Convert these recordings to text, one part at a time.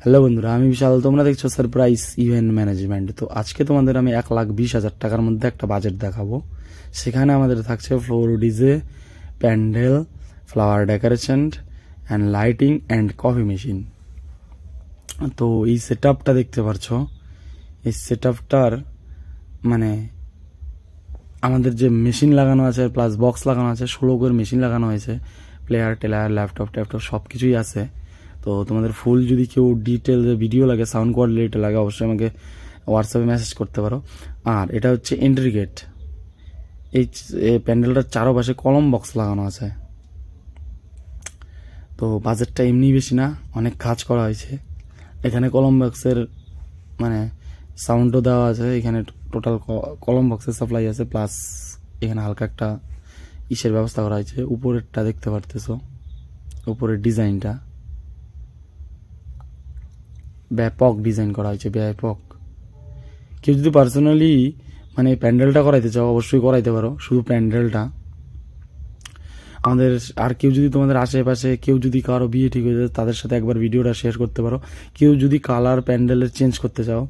Hello বন্ধুরা, আমি বিশাল। তোমরা দেখছো সারপ্রাইজ ইভেন্ট ম্যানেজমেন্ট। তো আজকে তোমাদের আমি 1,20,000 টাকার মধ্যে একটা বাজেট দেখাবো। সেখানে আমাদের থাকছে floor DJ, pandal, flower decoration and lighting and coffee machine. তো এই সেট আপটা দেখতে পাচ্ছ, এই সেট আপটার মানে আমাদের যে মেশিন লাগানো আছে প্লাস বক্স লাগানো আছে, 16 করে মেশিন লাগানো হয়েছে। প্লেয়ার টেলার ল্যাপটপ ট্যাপটপ সব কিছুই আছে। তো তোমাদের ফুল যদি কেউ ডিটেল ভিডিও লাগে, সাউন্ড কোয়ালিটি লাগে, অবশ্যই আমাকে হোয়াটসঅ্যাপে মেসেজ করতে পারো। আর এটা হচ্ছে এন্ট্রি গেট। এই প্যান্ডেলটার চারপাশে কলম বক্স লাগানো আছে। তো বাজেটটা এমনি বেশি না, অনেক কাজ করা হয়েছে। এখানে কলম বক্সের মানে সাউন্ডও দেওয়া আছে। এখানে টোটাল কলম বক্সের সাপ্লাই আছে, প্লাস এখানে হালকা একটা ইসের ব্যবস্থা করা হয়েছে। উপরেরটা দেখতে পারতেছো, উপরের ডিজাইনটা ব্যাপক ডিজাইন করা হয়েছে, ব্যাপক। কেউ যদি পার্সোনালি মানে প্যান্ডেলটা করাইতে চাও অবশ্যই করাইতে পারো, শুধু প্যান্ডেলটা আমাদের। আর কেউ যদি তোমাদের আশেপাশে কেউ যদি কারো বিয়ে ঠিক হয়ে যায়, তাদের সাথে একবার ভিডিওটা শেয়ার করতে পারো। কেউ যদি কালার প্যান্ডেলের চেঞ্জ করতে চাও,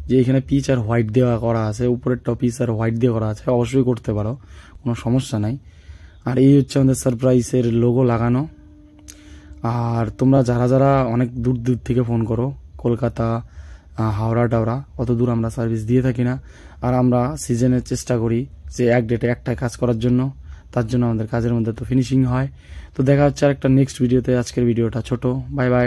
যে এখানে পিচ আর হোয়াইট দেওয়া করা আছে, উপরেরটাও পিচ আর হোয়াইট দিয়ে করা আছে, অবশ্যই করতে পারো, কোনো সমস্যা নাই। আর এই হচ্ছে আমাদের সারপ্রাইজের লোগো লাগানো। আর তোমরা যারা যারা অনেক দূর দূর থেকে ফোন করো, কলকাতা, হাওড়া টাওড়া, অত দূর আমরা সার্ভিস দিয়ে থাকি না। আর আমরা সিজনের চেষ্টা করি যে এক ডেটে একটা কাজ করার জন্য, তার জন্য আমাদের কাজের মধ্যে তো ফিনিশিং হয়। তো দেখা হচ্ছে আর একটা নেক্সট ভিডিওতে। আজকের ভিডিওটা ছোট। Bye bye.